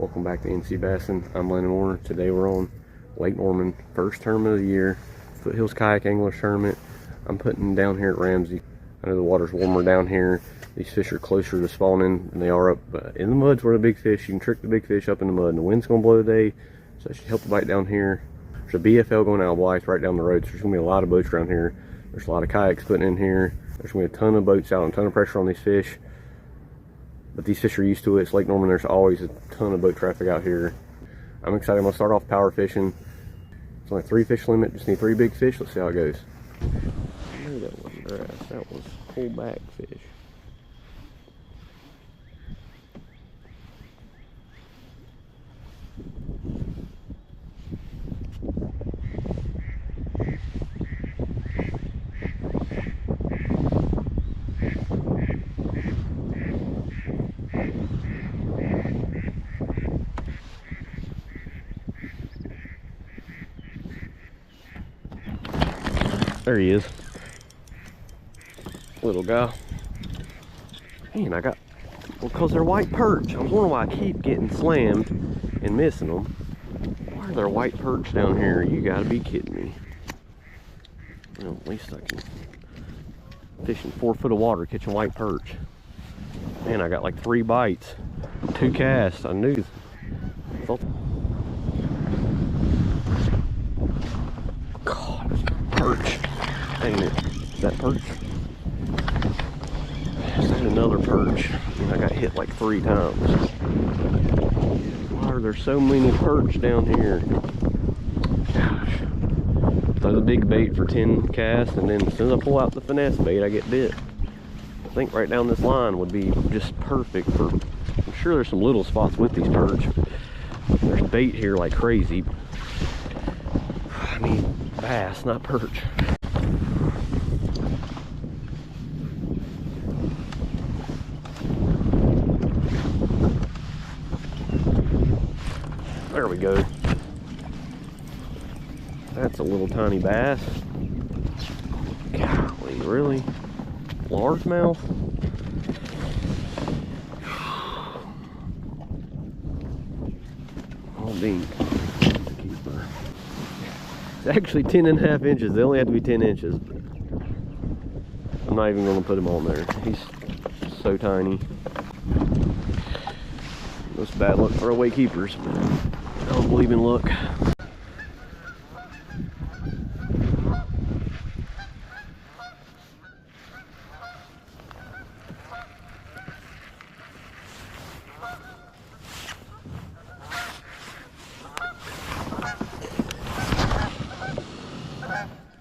Welcome back to NC Bassin. I'm Landon Warner. Today we're on Lake Norman, first tournament of the year, Foothills Kayak Anglers Tournament. I'm putting down here at Ramsey. I know the water's warmer down here. These fish are closer to spawning than they are up in the mud's where the big fish. You can trick the big fish up in the mud, and the wind's gonna blow today, so that should help the bite down here. There's a BFL going out of Blythe right down the road, so there's gonna be a lot of boats around here. There's a lot of kayaks putting in here. There's gonna be a ton of boats out and a ton of pressure on these fish. But these fish are used to it. It's Lake Norman. There's always a ton of boat traffic out here. I'm excited. I'm gonna start off power fishing. It's only 3 fish limit. Just need 3 big fish. Let's see how it goes. I knew that wasn't grass. That was pullback fish. There he is. Little guy. Man, I got, well, because they're white perch. I was wondering why I keep getting slammed and missing them. Why are there white perch down here? You gotta be kidding me. Well, at least I can fishing 4 foot of water, catching white perch. Man, I got like 3 bites, 2 casts. I knew. God, perch. Dang it. Is that perch? Is that another perch? I got hit like 3 times. Why are there so many perch down here? Gosh. Throw the big bait for 10 casts, and then as soon as I pull out the finesse bait, I get bit. I think right down this line would be just perfect for, I'm sure there's some little spots with these perch. There's bait here like crazy. I mean, bass, not perch. There we go. That's a little tiny bass. Golly, really? Largemouth? Oh, dang. Keeper. It's actually 10.5 inches. They only have to be 10 inches. But I'm not even going to put him on there. He's so tiny. That's bad luck for away keepers, but I don't believe in luck.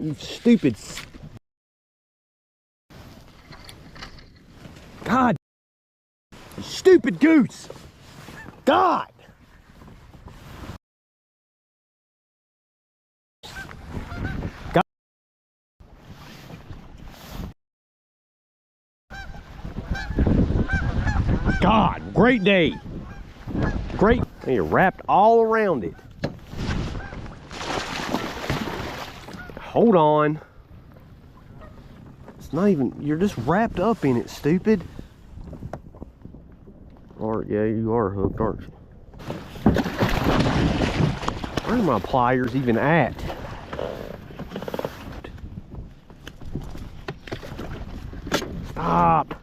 You stupid. God. You stupid goose. God. God. God. Great day. Great. And you're wrapped all around it. Hold on. It's not even, you're just wrapped up in it, stupid. Or, yeah, you are hooked, aren't you? Where are my pliers even at? Stop.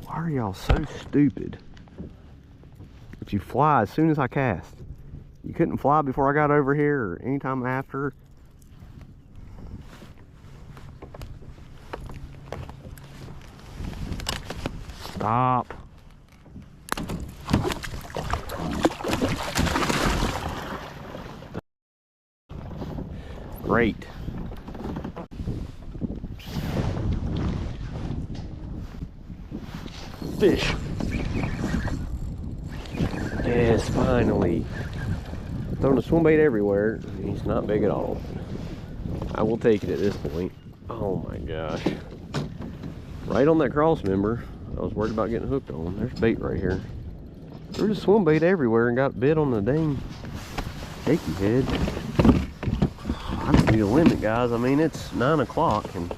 Why are y'all so stupid? If you fly as soon as I cast. You couldn't fly before I got over here or anytime after. Stop. Great. Fish. Yes, finally. Throwing a swim bait everywhere. He's not big at all. I will take it at this point. Oh my gosh. Right on that cross member. I was worried about getting hooked on. There's bait right here. There's a swim bait everywhere and got bit on the dang shaky head. I just need a limit, guys. I mean, it's 9 o'clock and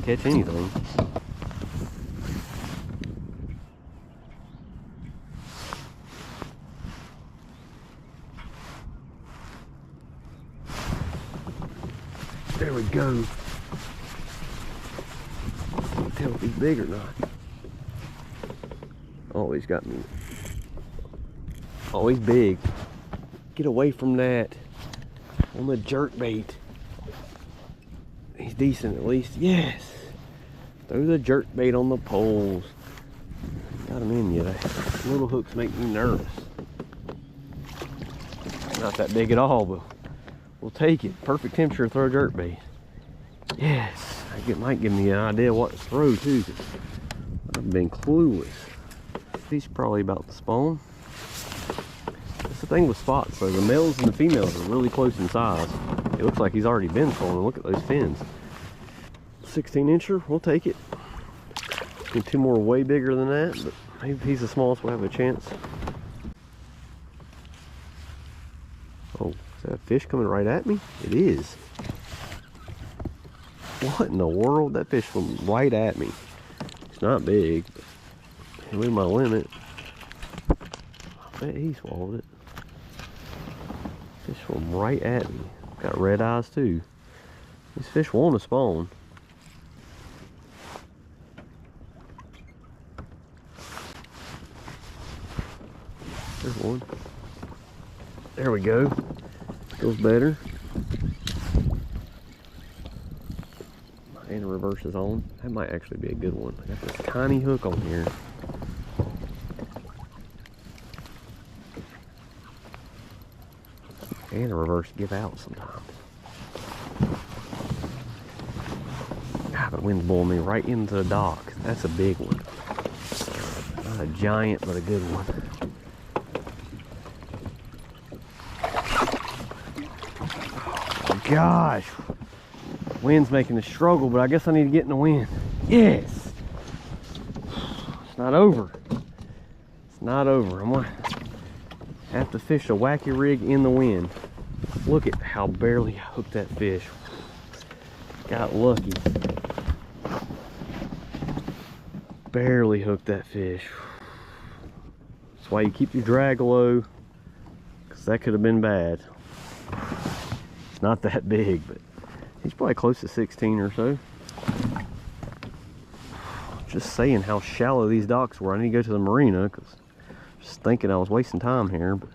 can catch anything. There we go. Can't tell if he's big or not. Oh, he's got me. Oh, he's big. Get away from that. On the jerk bait. He's decent at least. Yes. Throw the jerk bait on the poles. Got him in you. Little hooks make me nervous. Not that big at all, but we'll take it. Perfect temperature to throw a jerk bait. Yes. It might give me an idea what to throw too. I've been clueless. He's probably about to spawn. That's the thing with spots though. The males and the females are really close in size. It looks like he's already been spawning. Look at those fins. 16-incher, we'll take it. Get two more way bigger than that, but maybe if he's the smallest, we'll have a chance. Oh, is that a fish coming right at me? It is. What in the world? That fish went right at me. It's not big, but he's within my limit. I bet he swallowed it. Fish swam right at me. Got red eyes too. These fish want to spawn. There's one. There we go. Feels better. And the reverse is on. That might actually be a good one. I got this tiny hook on here. And the reverse give out sometimes. God, the wind's blowing me right into the dock. That's a big one. Not a giant, but a good one. Oh my gosh. Wind's making a struggle, but I guess I need to get in the wind. Yes! It's not over. It's not over. I'm gonna have to fish a wacky rig in the wind. Look at how barely I hooked that fish. Got lucky. Barely hooked that fish. That's why you keep your drag low, because that could have been bad. It's not that big, but he's probably close to 16 or so. Just saying how shallow these docks were. I need to go to the marina, because just thinking I was wasting time here. But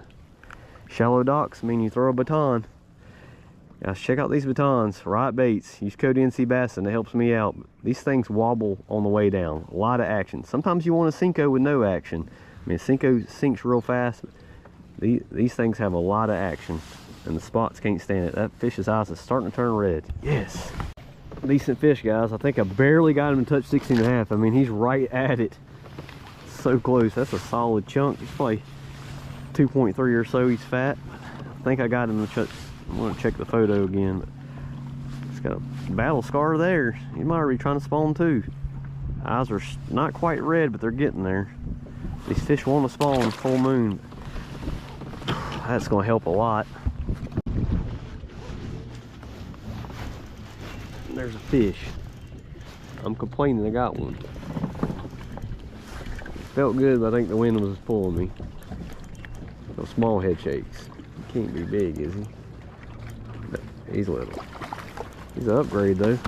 shallow docks mean you throw a baton. Guys, check out these batons. Right baits. Use code NC Bassin. It helps me out. These things wobble on the way down. A lot of action. Sometimes you want a Cinco with no action. I mean, a Cinco sinks real fast. But these things have a lot of action. And the spots can't stand it. That fish's eyes is starting to turn red. Yes. Decent fish, guys. I think I barely got him to touch 16 and a half. I mean, he's right at it. So close. That's a solid chunk. He's probably 2.3 or so. He's fat. I think I got him to touch. I'm going to check the photo again. But it's got a battle scar there. He might be trying to spawn too. Eyes are not quite red, but they're getting there. These fish want to spawn full moon. That's going to help a lot. There's a fish. I'm complaining I got one. Felt good, but I think the wind was pulling me. Those small head shakes. He can't be big, is he? No, he's little. He's an upgrade though.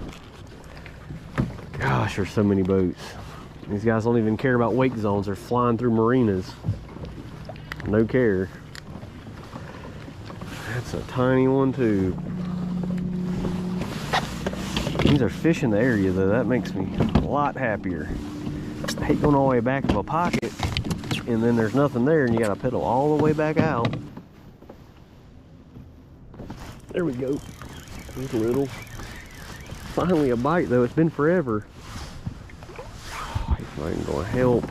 Gosh, there's so many boats. These guys don't even care about wake zones. They're flying through marinas. No care. That's a tiny one too. These are fish in the area though. That makes me a lot happier. I hate going all the way back to my pocket and then there's nothing there and you gotta pedal all the way back out. There we go. There's a little. Finally a bite though. It's been forever. Oh, he's not even gonna help.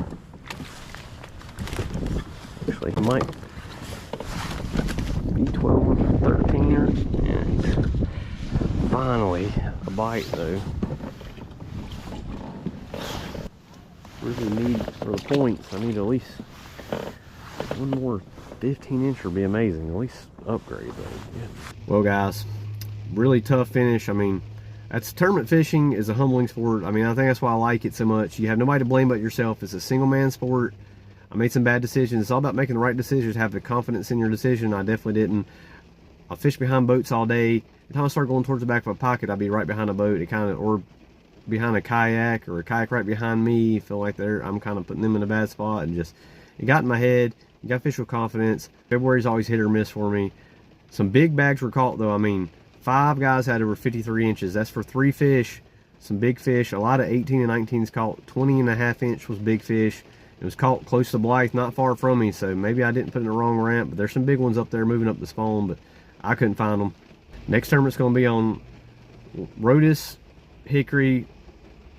Actually, he might be 12 or 13 or yeah, he's finally a bite though. Really need for the points. I need at least one more 15-inch would be amazing. At least upgrade though. Yeah. Well guys, really tough finish. I mean, That's tournament fishing is a humbling sport. I mean, I think that's why I like it so much. You have nobody to blame but yourself. It's a single man sport. I made some bad decisions. It's all about making the right decisions, have the confidence in your decision. I definitely didn't. I fished behind boats all day. The time I started going towards the back of a pocket, I'd be right behind a boat. It kind of, or behind a kayak, or a kayak right behind me. I feel like I'm kind of putting them in a bad spot, and just, it got in my head. You got to fish with confidence. February's always hit or miss for me. Some big bags were caught though. I mean, 5 guys had over 53 inches. That's for 3 fish. Some big fish. A lot of 18 and 19s caught. 20.5 inch was big fish. It was caught close to Blythe, not far from me, so maybe I didn't put in the wrong ramp, but there's some big ones up there moving up the spawn, but I couldn't find them. Next tournament's going to be on Rhodus, Hickory,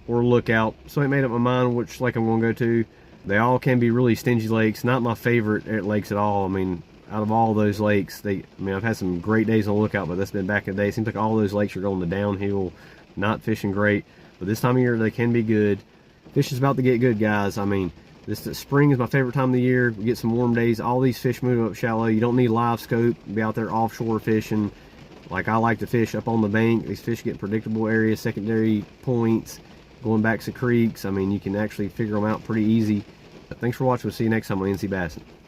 or Lookout. So I made up my mind which lake I'm going to go to. They all can be really stingy lakes. Not my favorite lakes at all. I mean, out of all those lakes, I've had some great days on Lookout, but that's been back in the day. It seems like all those lakes are going to downhill, not fishing great. But this time of year, they can be good. Fishing's about to get good, guys. I mean, this spring is my favorite time of the year. We get some warm days. All these fish move up shallow. You don't need live scope. Be out there offshore fishing. Like I like to fish up on the bank. These fish get predictable areas, secondary points, going back to creeks. I mean, you can actually figure them out pretty easy. But thanks for watching. We'll see you next time on NC Bassing.